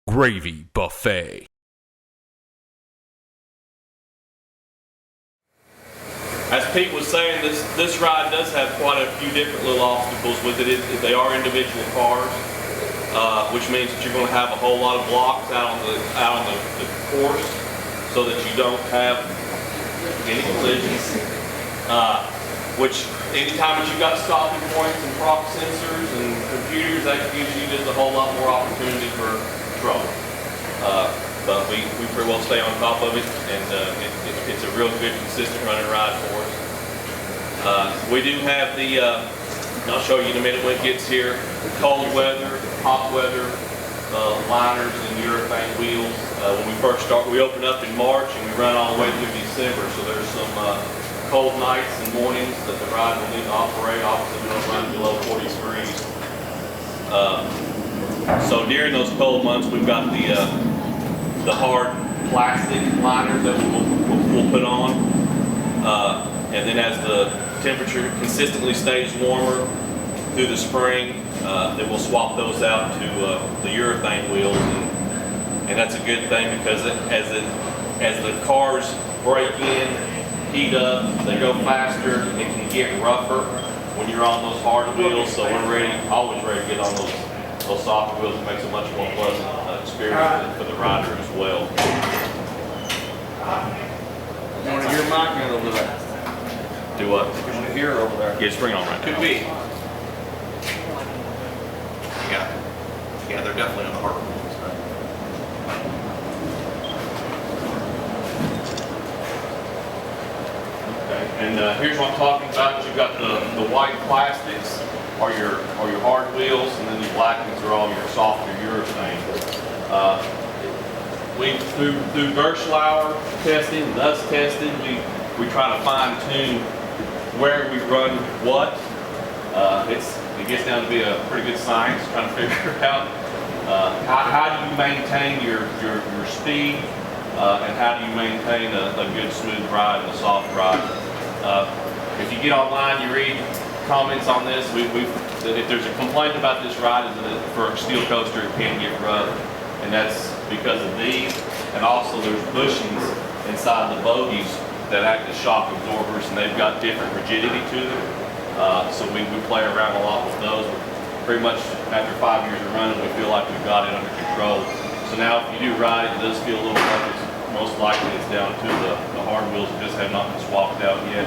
Gravy Buffet. As Pete was saying, this ride does have quite a few different little obstacles with it. They are individual cars, which means that you're going to have a whole lot of blocks out on the course, so that you don't have any collisions. Which anytime that you've got stopping points and prop sensors and computers, that gives you just a whole lot more opportunity for trouble. But we pretty well stay on top of it, and it's a real good, consistent running ride for us. We do have the, I'll show you in a minute when it gets here, cold weather, hot weather, liners and urethane wheels. When we first start, we open up in March and we run all the way through December, so there's some cold nights and mornings that the ride will need to operate. Obviously we don't run below 40 degrees. So during those cold months, we've got the hard plastic liners that we'll put on, and then as the temperature consistently stays warmer through the spring, then we'll swap those out to the urethane wheels, and that's a good thing because as the cars break in, heat up, they go faster, and it can get rougher when you're on those hard wheels. So we're always ready to get on those soft wheels. It makes a much more pleasant experience for the rider as well. You want to hear Mike over there? Do what? You want to hear over there? Yeah, just bring it on right now. Could be. Yeah, they're definitely on the hard wheels. And here's what I'm talking about. You've got the white plastics are your hard wheels, and then the black ones are all your softer urethane. We through Gerschlauer testing, us testing, we try to fine tune where we run what. It gets down to be a pretty good science trying to figure out how do you maintain your speed, and how do you maintain a good smooth ride and a soft ride. If you get online, you read comments on this. If there's a complaint about this ride, is that for a steel coaster it can get rough, and that's because of these. And also there's bushings inside the bogies that act as shock absorbers, and they've got different rigidity to them. So we play around a lot with those. Pretty much after 5 years of running, we feel like we've got it under control. So now if you do ride it, it does feel a little rough. Most likely it's down to the hard wheels that just have not been swapped out yet.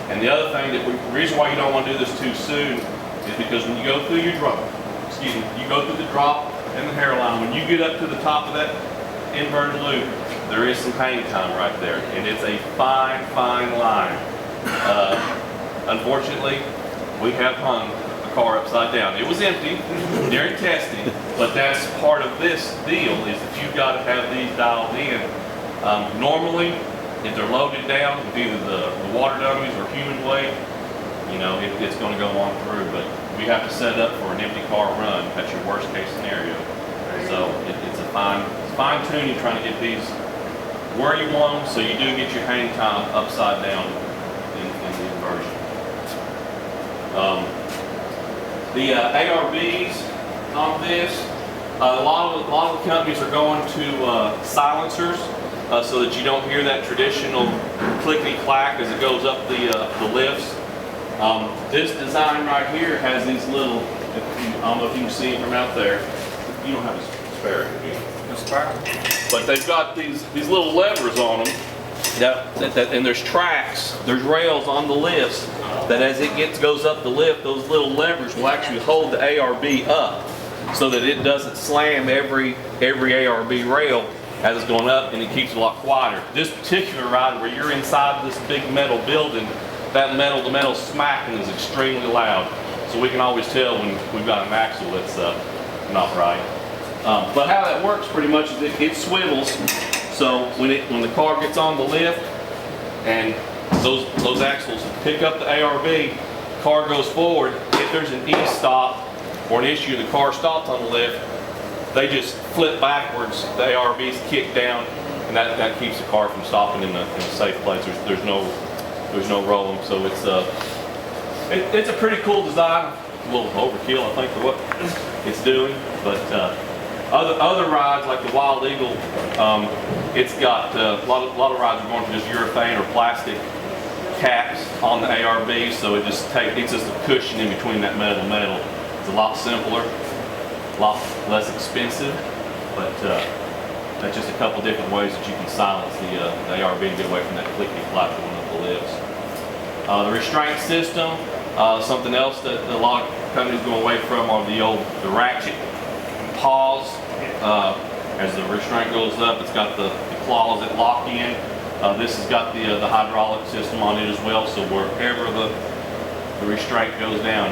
And the other thing, the reason why you don't want to do this too soon is because when you go through your drop, you go through the drop and the hairline, when you get up to the top of that inverted loop, there is some hang time right there, and it's a fine, fine line. Unfortunately, we have hung the car upside down. It was empty during testing, but that's part of this deal, is that you've got to have these dialed in. Normally, if they're loaded down with either the water dummies or human weight, it's going to go on through, but we have to set it up for an empty car run. That's your worst case scenario. So it's a fine tuning trying to get these where you want them, so you do get your hang time upside down in the inversion. The ARBs on this, a lot of the companies are going to silencers, so that you don't hear that traditional clickety-clack as it goes up the lifts. This design right here has these little, I don't know if you can see it from out there. You don't have a spare. No spare. But they've got these little levers on them, and there's tracks, there's rails on the lifts that as it goes up the lift, those little levers will actually hold the ARB up so that it doesn't slam every ARB rail as it's going up, and it keeps it a lot quieter. This particular ride, where you're inside this big metal building, that metal-to-metal smacking is extremely loud. So we can always tell when we've got an axle that's not right. But how that works pretty much is it swivels. So when the car gets on the lift and those axles pick up the ARB, car goes forward. If there's an E-stop or an issue, the car stops on the lift, they just flip backwards, the ARBs kick down, and that keeps the car from stopping in a safe place. There's no rolling, so it's a pretty cool design. A little overkill, I think, for what it's doing, but Other rides like the Wild Eagle, it's got a lot of rides are going to just urethane or plastic caps on the ARB, so it's just a cushion in between that metal. It's a lot simpler, a lot less expensive, but that's just a couple different ways that you can silence the ARB and get away from that clicky flap going up the lifts. The restraint system, something else that a lot of companies go away from are the ratchet paws. As the restraint goes up, it's got the claws that lock in. This has got the hydraulic system on it as well, so wherever the restraint goes down,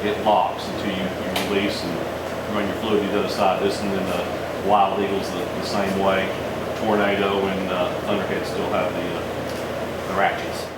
it locks until you release and run your fluid to the other side. This and then the Wild Eagle's the same way. Tornado and Thunderhead still have the ratchets.